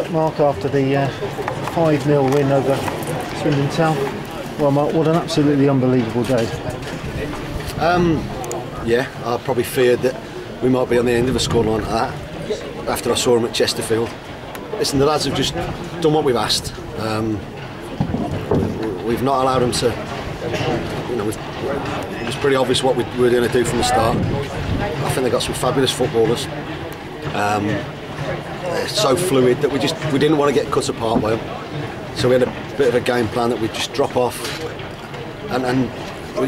Mark, after the 5-0 win over Swindon Town, well, Mark, what an absolutely unbelievable day. Yeah, I probably feared that we might be on the end of a scoreline like that after I saw them at Chesterfield. Listen, the lads have just done what we've asked. We've not allowed them to, it was pretty obvious what we were going to do from the start. I think they've got some fabulous footballers. They're so fluid that we didn't want to get cut apart by them. So we had a bit of a game plan that we'd just drop off, and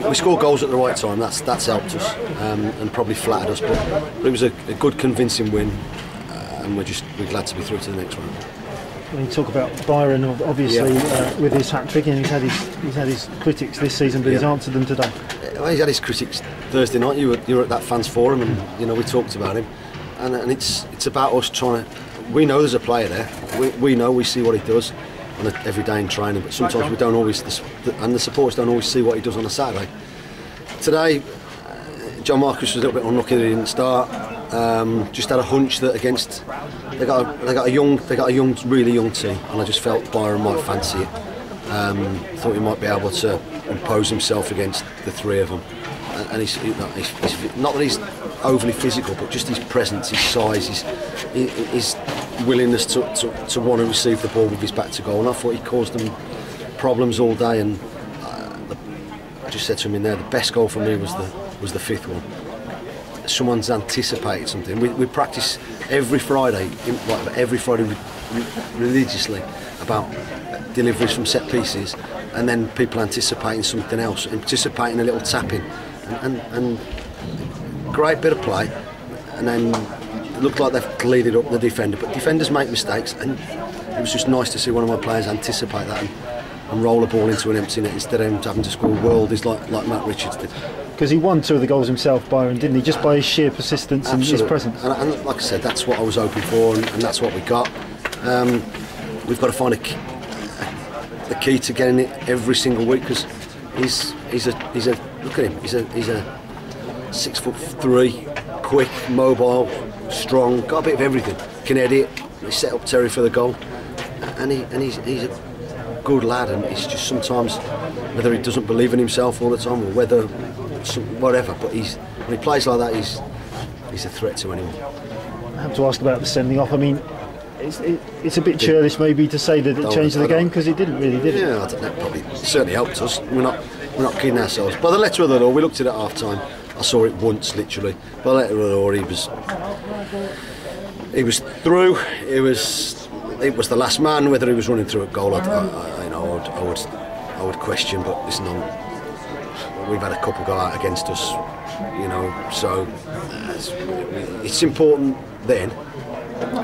we scored goals at the right time. That's helped us and probably flattered us. But it was a good, convincing win, and we're glad to be through to the next round. When you talk about Byron, obviously with his hat-trick, and he's had his critics this season, but he's answered them today. Well, he's had his critics Thursday night. You were at that fans forum, and we talked about him, and it's about us trying to. We know there's a player there. We know, we see what he does on every day in training, but sometimes we don't always, and the supporters don't always see what he does on a Saturday. Today, John Marcus was a little bit unlucky that he didn't start. Just had a hunch that against they got a young, really young team, and I just felt Byron might fancy it. Thought he might be able to impose himself against the three of them. And he's not that he's overly physical, but just his presence, his size, his willingness to want to receive the ball with his back to goal. And I thought he caused them problems all day. And I just said to him in there, the best goal for me was the fifth one. Someone's anticipated something. We practice every Friday, religiously about deliveries from set pieces, and then people anticipating something else, anticipating a little tapping. And great bit of play, and then it looked like they've leaded up the defender, but defenders make mistakes, and it was just nice to see one of my players anticipate that and roll the ball into an empty net instead of him having to score worldies like Matt Richards did. Because he won 2 of the goals himself, Byron, didn't he? Just by his sheer persistence. Absolutely. And his presence. And like I said, that's what I was hoping for, and that's what we got. We've got to find the key to getting it every single week, because he's a look at him. He's a 6'3", quick, mobile, strong, got a bit of everything. Can edit. He set up Terry for the goal, and he's a good lad. And it's just sometimes whether he doesn't believe in himself all the time or whatever. But when he plays like that, he's a threat to anyone. I have to ask about the sending off. I mean, it's a bit churlish maybe to say that it changed the game, because it didn't really, did it? Yeah, I don't know. Probably certainly helped us. We're not kidding ourselves. By the letter of the law, we looked at it at half time. I saw it once, literally. By the letter of the law, he was through. It was the last man. Whether he was running through a goal, I would question. But listen, we've had a couple go out against us, So it's important then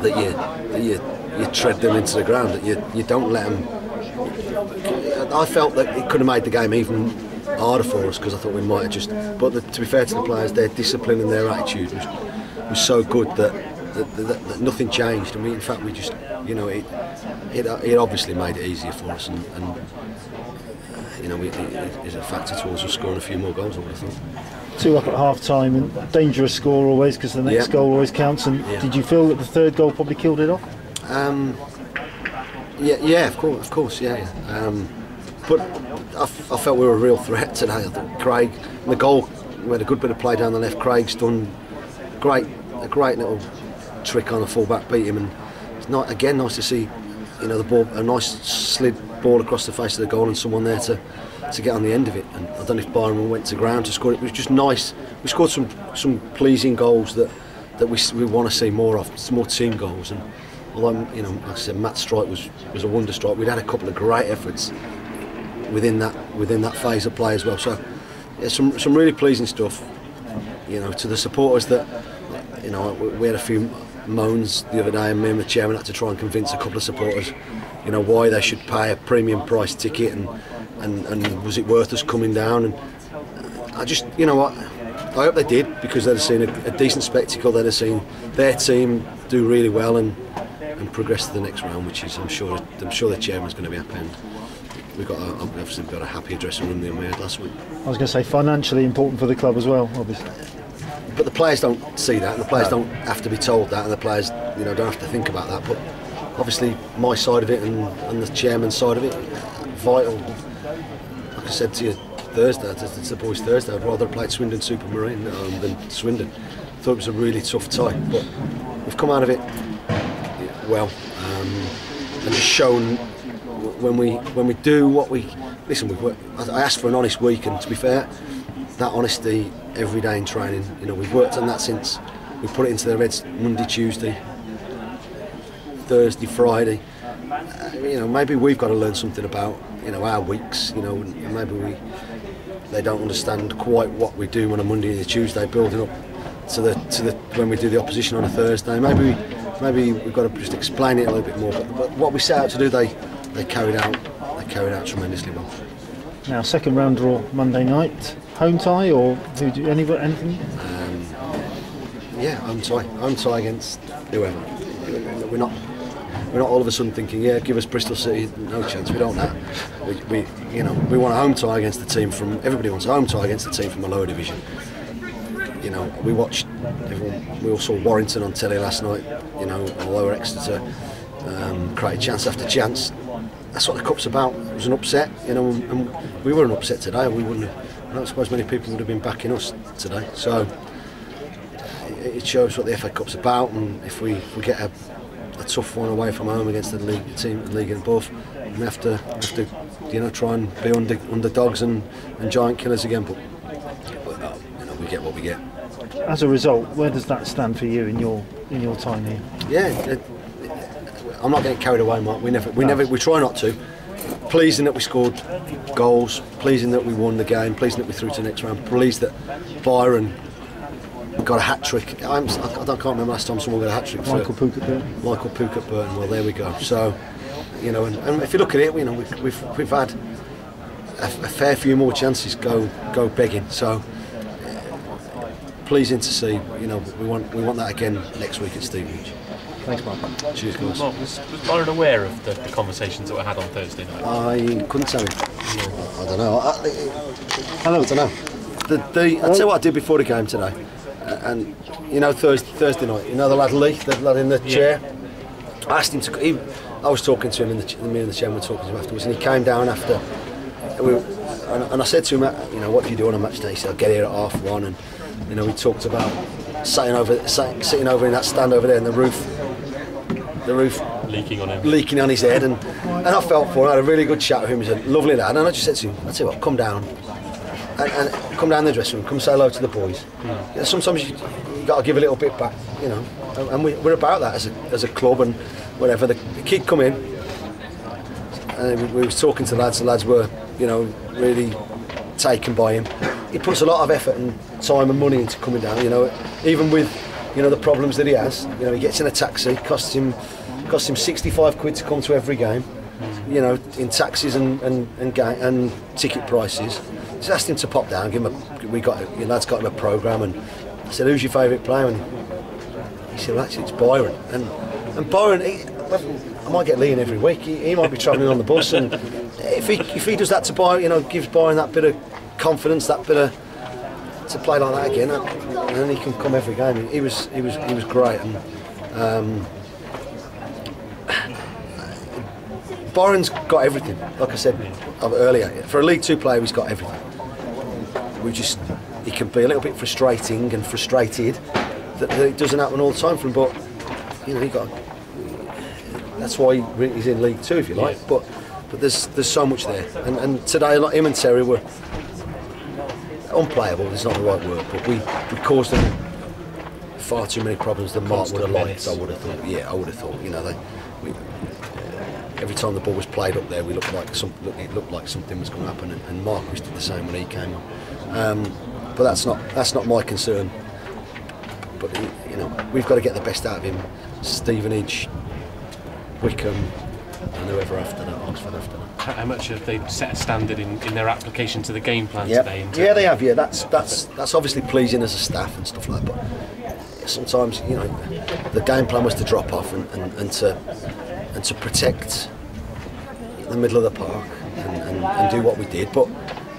that you tread them into the ground. That you don't let them. I felt that it could have made the game even harder for us, because I thought we might have just. But to be fair to the players, their discipline and their attitude was so good that nothing changed, and in fact we just, it obviously made it easier for us, and it is a factor towards us scoring a few more goals, I would have thought. 2 up at half time, and dangerous score always, because the next goal always counts. And did you feel that the third goal probably killed it off? Yeah, of course, yeah. But I felt we were a real threat today. I thought Craig, the goal, we had a good bit of play down the left. Craig's done a great little trick on a full-back, beat him, and it's nice to see, the ball, a nice slid ball across the face of the goal, and someone there to get on the end of it. And I don't know if Byron went to ground to score it. It was just nice. We scored some pleasing goals that we want to see more of, some more team goals. And although, like I said, Matt's strike was a wonder strike, we'd had a couple of great efforts within that phase of play as well. So yeah, some really pleasing stuff. To the supporters that, we had a few moans the other day, and me and the chairman had to try and convince a couple of supporters, why they should pay a premium price ticket, and was it worth us coming down. And I just, I hope they did, because they'd have seen a decent spectacle. They'd have seen their team do really well and progress to the next round, which is I'm sure the chairman's going to be happy. And we've got a happier dressing room than we had last week. I was going to say financially important for the club as well, obviously. But the players don't see that, and the players don't have to be told that, and the players don't have to think about that. But obviously my side of it and the chairman's side of it, vital. Like I said to you Thursday, it's the boys Thursday, I'd rather have played Swindon Supermarine than Swindon. I thought it was a really tough tie, but we've come out of it well, and just shown when we do what we listen. I asked for an honest week, and to be fair, that honesty every day in training. You know, we've worked on that since we put it into their heads Monday, Tuesday, Thursday, Friday. You know, maybe we've got to learn something about our weeks. You know, and maybe they don't understand quite what we do on a Monday and a Tuesday, building up to the when we do the opposition on a Thursday. Maybe we've got to just explain it a little bit more. But what we set out to do, they carried out. They carried out tremendously well. Now, second round draw Monday night, home tie or anything? Yeah, home tie against whoever. We're not all of a sudden thinking, yeah, give us Bristol City. No chance. We don't that. We want a home tie against the team from. Everybody wants a home tie against the team from a lower division. You know, we watched everyone. We all saw Warrington on telly last night. You know, Lower Exeter created chance after chance. That's what the cup's about. It was an upset, you know, and we were an upset today. We wouldn't have, I don't suppose many people would have been backing us today. So it shows what the FA Cup's about, and if we get a tough one away from home against the team and above, we have to try and be underdogs and giant killers again. But we get what we get. As a result, where does that stand for you in your time here? Yeah. I'm not getting carried away, Mark. We try not to. Pleasing that we scored goals, pleasing that we won the game, pleasing that we through to the next round, pleased that Byron got a hat-trick. I can't remember last time someone got a hat-trick. Michael Puckett-Burton. Well, there we go. So, you know, and if you look at it, you know, we've had a fair few more chances go begging. So, pleasing to see. You know, we want that again next week at Stevenage. Thanks, Mark. Cheers, guys. Mark, was Byron aware of the conversations that were had on Thursday night? I couldn't tell him. I don't know. Hello. I don't know. I'll tell you what I did before the game today. And, you know, Thursday night, you know the lad Lee, the lad in the chair? I asked him to... I was talking to him, me and the chairman were talking to him afterwards, and he came down after... And I said to him, you know, what do you do on a match day? He said, I'll get here at 1:30, and, you know, we talked about sitting over in that stand over there, and the roof leaking on his head, and I felt for him. I had a really good chat with him. He's a lovely lad, and I just said to him, I tell you what, come down and come down the dressing room, come say hello to the boys. You know, sometimes you got to give a little bit back, you know, and we're about that as a club and whatever. The kid come in, and we was talking to the lads were, you know, really taken by him. He puts a lot of effort and time and money into coming down, you know, even with, you know, the problems that he has. You know, he gets in a taxi, costs him 65 quid to come to every game, you know, in taxis and ticket prices. Just asked him to pop down, give him your lad's got him a programme, and I said, who's your favourite player? And he said, well, actually it's Byron. And Byron, I might get Lee in every week. He might be travelling on the bus, and if he does that to Byron, you know, gives Byron that bit of confidence, that bit of to play like that again, and then he can come every game. He was great, and Byron's got everything. Like I said earlier, for a League Two player, he's got everything. He can be a little bit frustrating and frustrated that it doesn't happen all the time for him. But you know, that's why he's in League Two, if you like. But there's so much there, and today, like him and Terry were unplayable. It's not the right word, but we caused them far too many problems than Mark would have liked. I would have thought. Yeah, I would have thought. You know, every time the ball was played up there, it looked like something was going to happen, and Mark did the same when he came on. But that's not my concern. But you know, we've got to get the best out of him. Stevenage, Wickham, and whoever after that, Oxford after that. How much have they set a standard in their application to the game plan today? Yeah, they have. Yeah, that's obviously pleasing as a staff and stuff like that. But sometimes, you know, the game plan was to drop off and to protect the middle of the park and do what we did. But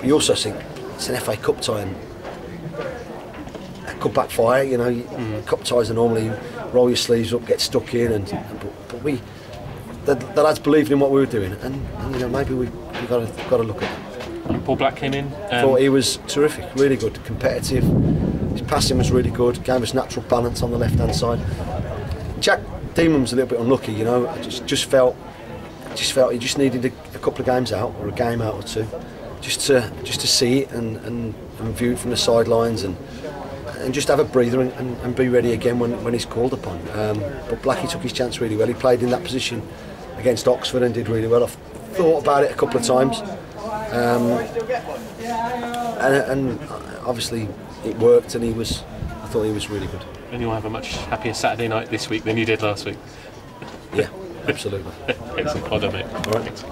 you also think it's an FA Cup tie, and it could backfire. You know, cup ties are normally roll your sleeves up, get stuck in, but the lads believed in what we were doing, and you know, maybe we got to look at it. Paul Black came in. Thought he was terrific, really good, competitive. His passing was really good, gave us natural balance on the left hand side. Jack Demon was a little bit unlucky, you know. I just felt he just needed a couple of games out, or a game out or two, just to see it and view it from the sidelines and just have a breather and be ready again when he's called upon. But Blackie took his chance really well. He played in that position against Oxford and did really well. I've thought about it a couple of times, and obviously it worked, and I thought he was really good. And you'll have a much happier Saturday night this week than you did last week. Yeah, absolutely. Excellent. Well done, mate. All right.